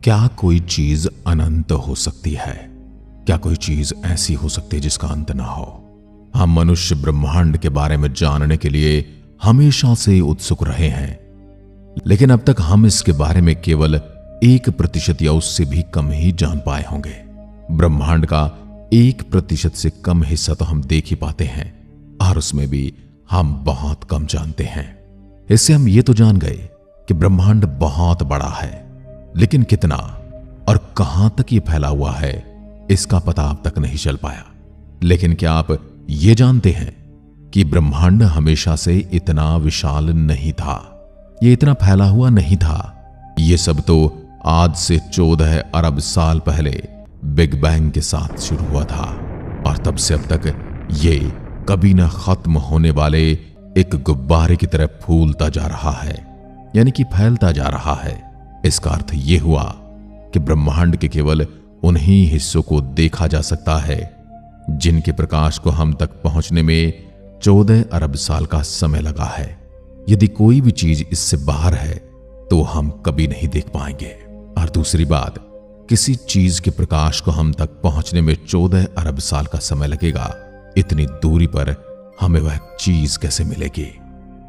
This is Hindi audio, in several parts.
क्या कोई चीज अनंत हो सकती है? क्या कोई चीज ऐसी हो सकती है जिसका अंत ना हो? हम मनुष्य ब्रह्मांड के बारे में जानने के लिए हमेशा से उत्सुक रहे हैं, लेकिन अब तक हम इसके बारे में केवल 1% या उससे भी कम ही जान पाए होंगे। ब्रह्मांड का 1% से कम हिस्सा तो हम देख ही पाते हैं, और उसमें भी हम बहुत कम जानते हैं। इससे हम ये तो जान गए कि ब्रह्मांड बहुत बड़ा है, लेकिन कितना और कहां तक ये फैला हुआ है इसका पता अब तक नहीं चल पाया। लेकिन क्या आप ये जानते हैं कि ब्रह्मांड हमेशा से इतना विशाल नहीं था, ये इतना फैला हुआ नहीं था। ये सब तो आज से 14 अरब साल पहले बिग बैंग के साथ शुरू हुआ था, और तब से अब तक ये कभी न खत्म होने वाले एक गुब्बारे की तरह फूलता जा रहा है, यानी कि फैलता जा रहा है। इसका अर्थ यह हुआ कि ब्रह्मांड के केवल उन्हीं हिस्सों को देखा जा सकता है जिनके प्रकाश को हम तक पहुंचने में 14 अरब साल का समय लगा है। यदि कोई भी चीज इससे बाहर है तो हम कभी नहीं देख पाएंगे। और दूसरी बात, किसी चीज के प्रकाश को हम तक पहुंचने में 14 अरब साल का समय लगेगा, इतनी दूरी पर हमें वह चीज कैसे मिलेगी?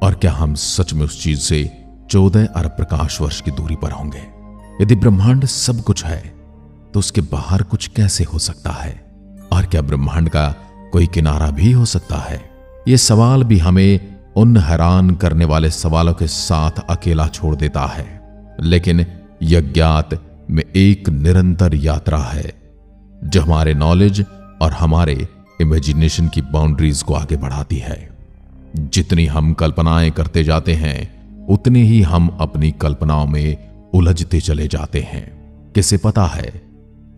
और क्या हम सच में उस चीज से 14 अरब प्रकाश वर्ष की दूरी पर होंगे? यदि ब्रह्मांड सब कुछ है तो उसके बाहर कुछ कैसे हो सकता है? और क्या ब्रह्मांड का कोई किनारा भी हो सकता है? यह सवाल भी हमें उन हैरान करने वाले सवालों के साथ अकेला छोड़ देता है। लेकिन यह ज्ञात में एक निरंतर यात्रा है जो हमारे नॉलेज और हमारे इमेजिनेशन की बाउंड्रीज को आगे बढ़ाती है। जितनी हम कल्पनाएं करते जाते हैं उतनी ही हम अपनी कल्पनाओं में उलझते चले जाते हैं। किसे पता है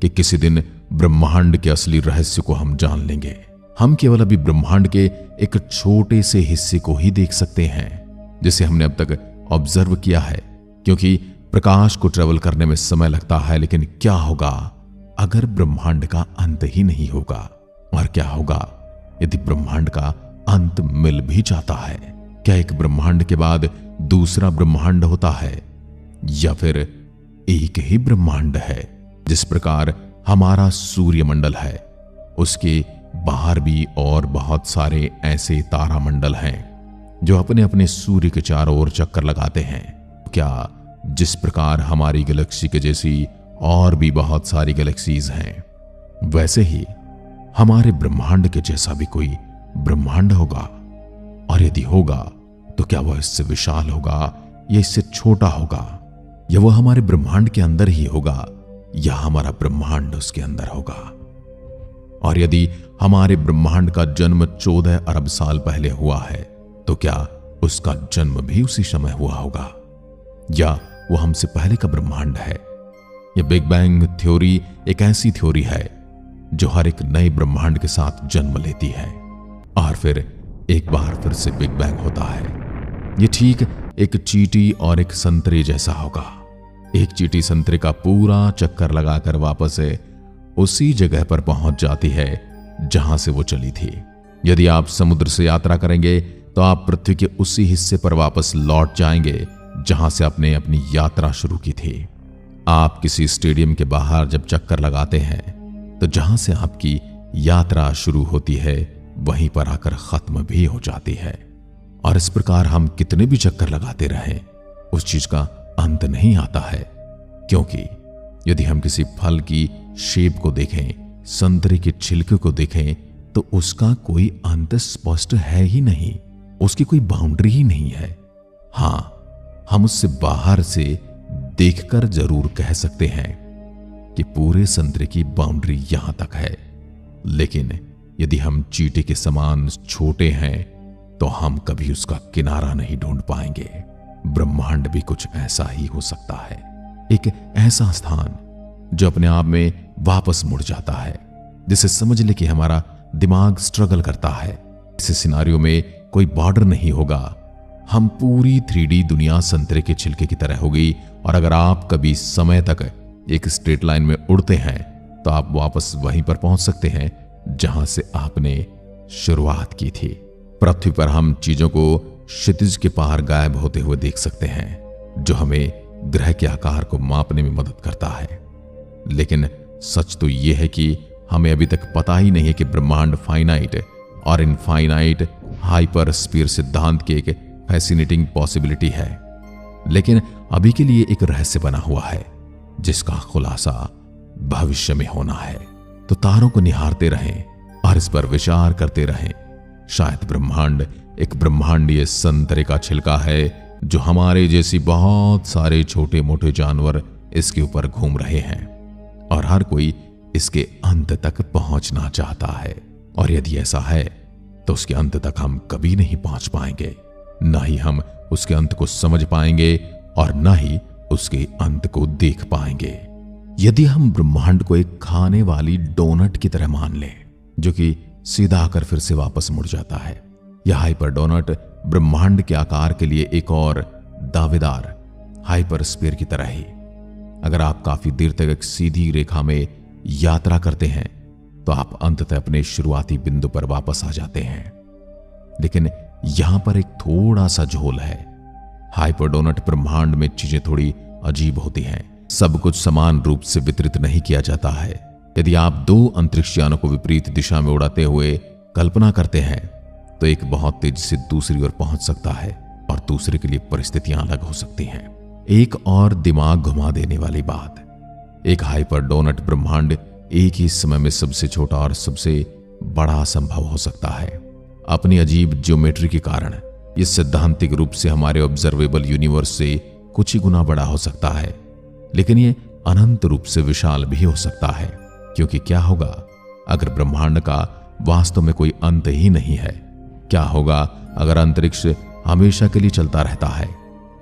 कि किसी दिन ब्रह्मांड के असली रहस्य को हम जान लेंगे। हम केवल अभी ब्रह्मांड के एक छोटे से हिस्से को ही देख सकते हैं जिसे हमने अब तक ऑब्जर्व किया है, क्योंकि प्रकाश को ट्रेवल करने में समय लगता है। लेकिन क्या होगा अगर ब्रह्मांड का अंत ही नहीं होगा? और क्या होगा यदि ब्रह्मांड का अंत मिल भी जाता है? क्या एक ब्रह्मांड के बाद दूसरा ब्रह्मांड होता है, या फिर एक ही ब्रह्मांड है? जिस प्रकार हमारा सूर्यमंडल है, उसके बाहर भी और बहुत सारे ऐसे तारामंडल हैं जो अपने अपने सूर्य के चारों ओर चक्कर लगाते हैं। क्या जिस प्रकार हमारी गैलेक्सी के जैसी और भी बहुत सारी गैलेक्सीज हैं, वैसे ही हमारे ब्रह्मांड के जैसा भी कोई ब्रह्मांड होगा? और यदि होगा तो क्या वह इससे विशाल होगा या इससे छोटा होगा, या वह हमारे ब्रह्मांड के अंदर ही होगा या हमारा ब्रह्मांड उसके अंदर होगा? और यदि हमारे ब्रह्मांड का जन्म 14 अरब साल पहले हुआ है तो क्या उसका जन्म भी उसी समय हुआ होगा, या वो हमसे पहले का ब्रह्मांड है? यह बिग बैंग थ्योरी एक ऐसी थ्योरी है जो हर एक नए ब्रह्मांड के साथ जन्म लेती है और फिर एक बार फिर से बिग बैंग होता है। ये ठीक एक चींटी और एक संतरे जैसा होगा। एक चींटी संतरे का पूरा चक्कर लगाकर वापस से उसी जगह पर पहुंच जाती है जहां से वो चली थी। यदि आप समुद्र से यात्रा करेंगे तो आप पृथ्वी के उसी हिस्से पर वापस लौट जाएंगे जहां से आपने अपनी यात्रा शुरू की थी। आप किसी स्टेडियम के बाहर जब चक्कर लगाते हैं तो जहां से आपकी यात्रा शुरू होती है वहीं पर आकर खत्म भी हो जाती है। और इस प्रकार हम कितने भी चक्कर लगाते रहें, उस चीज का अंत नहीं आता है। क्योंकि यदि हम किसी फल की शेप को देखें, संतरे के छिलके को देखें, तो उसका कोई अंत स्पष्ट है ही नहीं, उसकी कोई बाउंड्री ही नहीं है। हां, हम उससे बाहर से देखकर जरूर कह सकते हैं कि पूरे संतरे की बाउंड्री यहां तक है। लेकिन यदि हम चींटी के समान छोटे हैं तो हम कभी उसका किनारा नहीं ढूंढ पाएंगे। ब्रह्मांड भी कुछ ऐसा ही हो सकता है, एक ऐसा स्थान जो अपने आप में वापस मुड़ जाता है, जिसे समझ ले कि हमारा दिमाग स्ट्रगल करता है। इस सिनारियो में कोई बॉर्डर नहीं होगा, हम पूरी 3D दुनिया संतरे के छिलके की तरह होगी। और अगर आप कभी समय तक एक स्ट्रेट लाइन में उड़ते हैं तो आप वापस वहीं पर पहुंच सकते हैं जहां से आपने शुरुआत की थी। पृथ्वी पर हम चीजों को क्षितिज के पार गायब होते हुए देख सकते हैं, जो हमें ग्रह के आकार को मापने में मदद करता है। लेकिन सच तो यह है कि हमें अभी तक पता ही नहीं है कि ब्रह्मांड फाइनाइट और इनफाइनाइट हाइपरस्फीयर सिद्धांत की एक फैसिनेटिंग पॉसिबिलिटी है। लेकिन अभी के लिए एक रहस्य बना हुआ है जिसका खुलासा भविष्य में होना है। तो तारों को निहारते रहें और इस पर विचार करते रहें। शायद ब्रह्मांड एक ब्रह्मांडीय संतरे का छिलका है जो हमारे जैसी बहुत सारे छोटे मोटे जानवर इसके ऊपर घूम रहे हैं और हर कोई इसके अंत तक पहुंचना चाहता है। और यदि ऐसा है तो उसके अंत तक हम कभी नहीं पहुंच पाएंगे, ना ही हम उसके अंत को समझ पाएंगे और ना ही उसके अंत को देख पाएंगे। यदि हम ब्रह्मांड को एक खाने वाली डोनट की तरह मान लें जो कि सीधा आकर फिर से वापस मुड़ जाता है, यह हाइपर डोनट ब्रह्मांड के आकार के लिए एक और दावेदार हाइपरस्फीयर की तरह ही। अगर आप काफी देर तक एक सीधी रेखा में यात्रा करते हैं तो आप अंततः अपने शुरुआती बिंदु पर वापस आ जाते हैं। लेकिन यहां पर एक थोड़ा सा झोल है। हाइपरडोनट ब्रह्मांड में चीजें थोड़ी अजीब होती हैं। सब कुछ समान रूप से वितरित नहीं किया जाता है। यदि आप दो अंतरिक्ष यानों को विपरीत दिशा में उड़ाते हुए कल्पना करते हैं तो एक बहुत तेजी से दूसरी ओर पहुंच सकता है और दूसरे के लिए परिस्थितियां अलग हो सकती हैं। एक और दिमाग घुमा देने वाली बात, एक हाइपरडोनट ब्रह्मांड एक ही समय में सबसे छोटा और सबसे बड़ा संभव हो सकता है। अपनी अजीब ज्योमेट्री के कारण यह सैद्धांतिक रूप से हमारे ऑब्जर्वेबल यूनिवर्स से कुछ ही गुना बड़ा हो सकता है, लेकिन यह अनंत रूप से विशाल भी हो सकता है। क्योंकि क्या होगा अगर ब्रह्मांड का वास्तव में कोई अंत ही नहीं है? क्या होगा अगर अंतरिक्ष हमेशा के लिए चलता रहता है?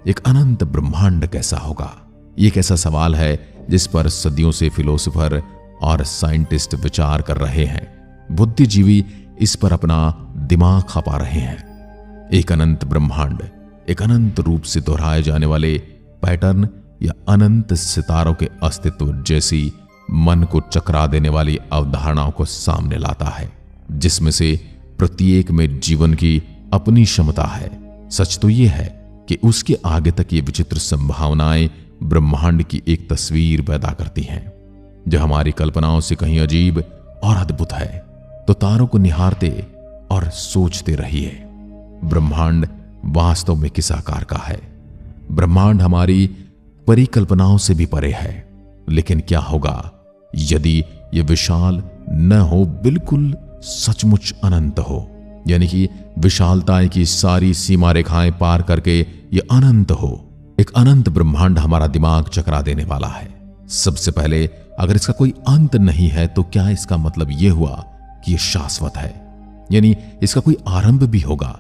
एक अनंत ब्रह्मांड कैसा होगा? ये एक ऐसा सवाल है जिस पर सदियों से फिलोसोफर और साइंटिस्ट विचार कर रहे हैं। बुद्धिजीवी इस पर अपना दिमाग खपा रहे हैं। एक अनंत ब्रह्मांड, एक अनंत रूप से दोहराए जाने वाले पैटर्न या अनंत सितारों के अस्तित्व जैसी मन को चकरा देने वाली अवधारणाओं को सामने लाता है, जिसमें से प्रत्येक में जीवन की अपनी क्षमता है। सच तो यह है कि उसके आगे तक ये विचित्र संभावनाएं ब्रह्मांड की एक तस्वीर पैदा करती हैं जो हमारी कल्पनाओं से कहीं अजीब और अद्भुत है। तो तारों को निहारते और सोचते रहिए, ब्रह्मांड वास्तव में किस आकार का है? ब्रह्मांड हमारी परिकल्पनाओं से भी परे है। लेकिन क्या होगा यदि यह विशाल न हो, बिल्कुल सचमुच अनंत हो? यानी कि विशालता की सारी सीमा रेखाएं पार करके यह अनंत हो। एक अनंत ब्रह्मांड हमारा दिमाग चकरा देने वाला है। सबसे पहले, अगर इसका कोई अंत नहीं है तो क्या इसका मतलब यह हुआ कि यह शाश्वत है? यानी इसका कोई आरंभ भी होगा,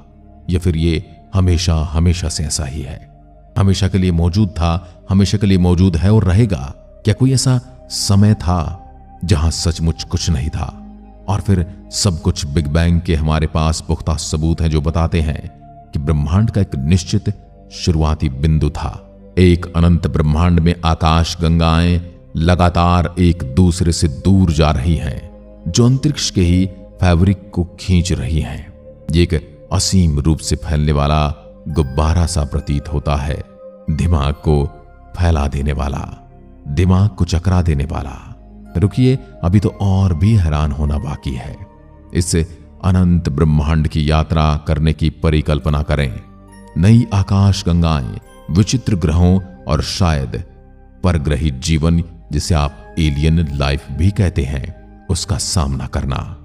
या फिर यह हमेशा हमेशा से ऐसा ही है? हमेशा के लिए मौजूद था, हमेशा के लिए मौजूद है और रहेगा? क्या कोई ऐसा समय था जहां सचमुच कुछ नहीं था और फिर सब कुछ बिग बैंग के हमारे पास पुख्ता सबूत हैं जो बताते हैं कि ब्रह्मांड का एक निश्चित शुरुआती बिंदु था? एक अनंत ब्रह्मांड में आकाश गंगाएं लगातार एक दूसरे से दूर जा रही हैं, जो अंतरिक्ष के ही फैब्रिक को खींच रही हैं। ये एक असीम रूप से फैलने वाला गुब्बारा सा प्रतीत होता है, दिमाग को फैला देने वाला, दिमाग को चकरा देने वाला। रुकिए, अभी तो और भी हैरान होना बाकी है। इससे अनंत ब्रह्मांड की यात्रा करने की परिकल्पना करें। नई आकाश गंगाएं, विचित्र ग्रहों और शायद परग्रही जीवन, जिसे आप एलियन लाइफ भी कहते हैं, उसका सामना करना।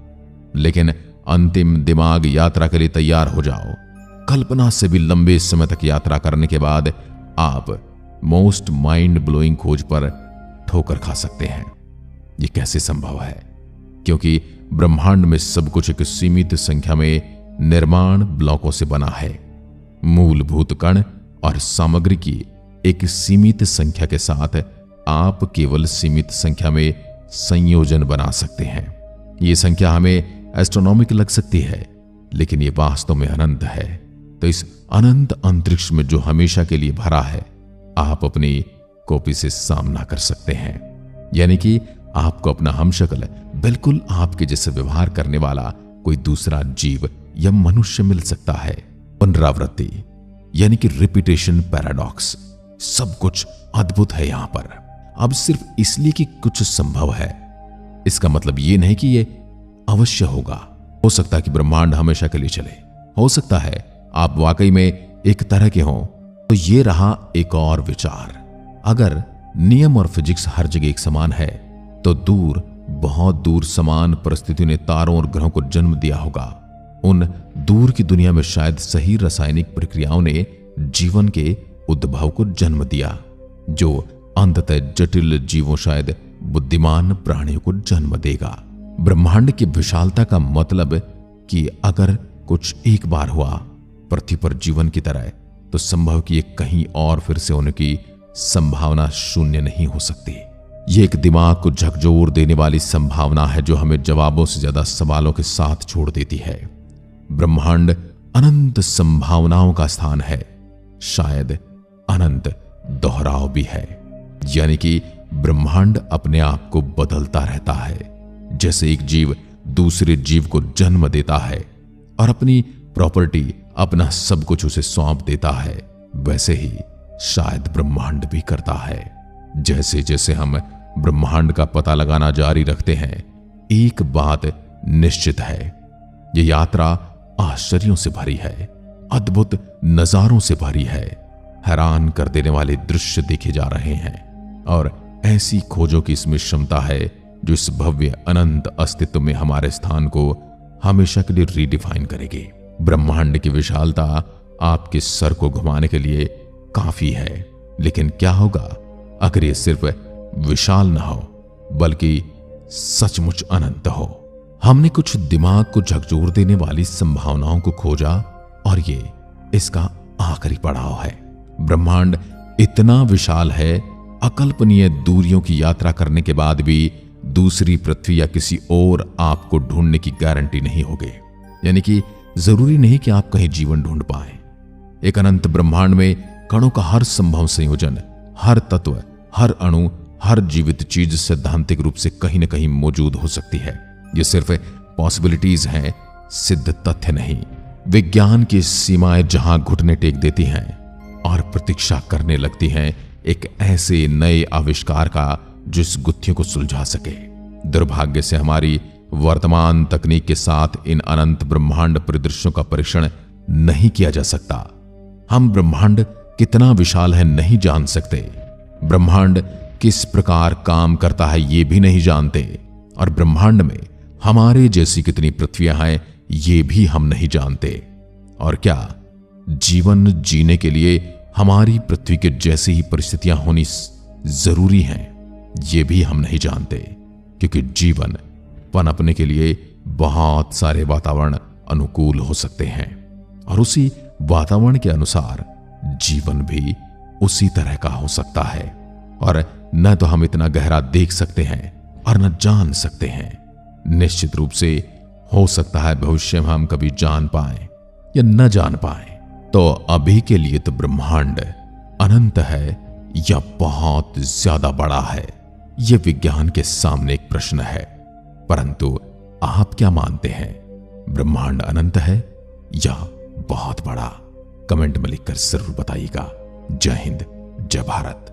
लेकिन अंतिम दिमाग यात्रा के लिए तैयार हो जाओ। कल्पना से भी लंबे समय तक यात्रा करने के बाद आप मोस्ट माइंड ब्लोइंग खोज पर ठोकर खा सकते हैं। यह कैसे संभव है? क्योंकि ब्रह्मांड में सब कुछ एक सीमित संख्या में निर्माण ब्लॉकों से बना है। मूलभूत कण और सामग्री की एक सीमित संख्या के साथ आप केवल सीमित संख्या में संयोजन बना सकते हैं। यह संख्या हमें एस्ट्रोनॉमिकल लग सकती है, लेकिन यह वास्तव में अनंत है। तो इस अनंत अंतरिक्ष में जो हमेशा के लिए भरा है, आप अपनी कॉपी से सामना कर सकते हैं। यानी कि आपको अपना हमशक्ल, बिल्कुल आपके जैसे व्यवहार करने वाला कोई दूसरा जीव या मनुष्य मिल सकता है। पुनरावृत्ति यानी कि रिपीटेशन पैराडॉक्स सब कुछ अद्भुत है यहां पर। अब सिर्फ इसलिए कि कुछ संभव है, इसका मतलब यह नहीं कि यह अवश्य होगा। हो सकता है कि ब्रह्मांड हमेशा के लिए चले, हो सकता है आप वाकई में एक तरह के हों। तो ये रहा एक और विचार। अगर नियम और फिजिक्स हर जगह एक समान है, तो दूर, बहुत दूर समान परिस्थितियों ने तारों और ग्रहों को जन्म दिया होगा। उन दूर की दुनिया में शायद सही रासायनिक प्रक्रियाओं ने जीवन के उद्भव को जन्म दिया, जो अंततः जटिल जीवों, शायद बुद्धिमान प्राणियों को जन्म देगा। ब्रह्मांड की विशालता का मतलब कि अगर कुछ एक बार हुआ पृथ्वी पर जीवन की तरह, तो संभव कि ये कहीं और फिर से होने की संभावना शून्य नहीं हो सकती। ये एक दिमाग को झकझोर देने वाली संभावना है जो हमें जवाबों से ज्यादा सवालों के साथ छोड़ देती है। ब्रह्मांड अनंत संभावनाओं का स्थान है, शायद अनंत दोहराव भी है। यानी कि ब्रह्मांड अपने आप को बदलता रहता है। जैसे एक जीव दूसरे जीव को जन्म देता है और अपनी प्रॉपर्टी, अपना सब कुछ उसे सौंप देता है, वैसे ही शायद ब्रह्मांड भी करता है। जैसे जैसे हम ब्रह्मांड का पता लगाना जारी रखते हैं, एक बात निश्चित है, ये यात्रा आश्चर्यों से भरी है, अद्भुत नजारों से भरी है। हैरान कर देने वाले दृश्य देखे जा रहे हैं और ऐसी खोजों की इसमें क्षमता है जो इस भव्य अनंत अस्तित्व में हमारे स्थान को हमेशा के लिए रीडिफाइन करेगी। ब्रह्मांड की विशालता आपके सर को घुमाने के लिए काफी है, लेकिन क्या होगा अगर ये सिर्फ विशाल ना हो, बल्कि सचमुच अनंत हो। हमने कुछ दिमाग को झकझोर देने वाली संभावनाओं को खोजा और ये इसका आखिरी पड़ाव है। ब्रह्मांड इतना विशाल है, अकल्पनीय दूरियों की यात्रा करने के बाद भी दूसरी पृथ्वी या किसी और आपको ढूंढने की गारंटी नहीं होगी। यानी कि जरूरी नहीं कि आप कहीं जीवन ढूंढ पाए। एक अनंत ब्रह्मांड में कणों का हर संभव संयोजन, हर तत्व, हर अणु, हर जीवित चीज सैद्धांतिक रूप से कहीं न कहीं मौजूद हो सकती है। ये सिर्फ पॉसिबिलिटीज हैं, सिद्ध तथ्य नहीं। विज्ञान की सीमाएं जहां घुटने टेक देती हैं और प्रतीक्षा करने लगती हैं एक ऐसे नए आविष्कार का जो इस गुत्थियों को सुलझा सके। दुर्भाग्य से हमारी वर्तमान तकनीक के साथ इन अनंत ब्रह्मांड परिदृश्यों का परीक्षण नहीं किया जा सकता। हम ब्रह्मांड कितना विशाल है नहीं जान सकते, ब्रह्मांड किस प्रकार काम करता है ये भी नहीं जानते, और ब्रह्मांड में हमारे जैसी कितनी पृथ्वियां हैं ये भी हम नहीं जानते। और क्या जीवन जीने के लिए हमारी पृथ्वी के जैसी ही परिस्थितियां होनी जरूरी हैं ये भी हम नहीं जानते, क्योंकि जीवन पनपने के लिए बहुत सारे वातावरण अनुकूल हो सकते हैं और उसी वातावरण के अनुसार जीवन भी उसी तरह का हो सकता है। और न तो हम इतना गहरा देख सकते हैं और न जान सकते हैं। निश्चित रूप से हो सकता है भविष्य में हम कभी जान पाए या न जान पाए। तो अभी के लिए तो ब्रह्मांड अनंत है या बहुत ज्यादा बड़ा है, यह विज्ञान के सामने एक प्रश्न है। परंतु आप क्या मानते हैं, ब्रह्मांड अनंत है या बहुत बड़ा? कमेंट में लिखकर जरूर बताइएगा। जय हिंद, जय भारत।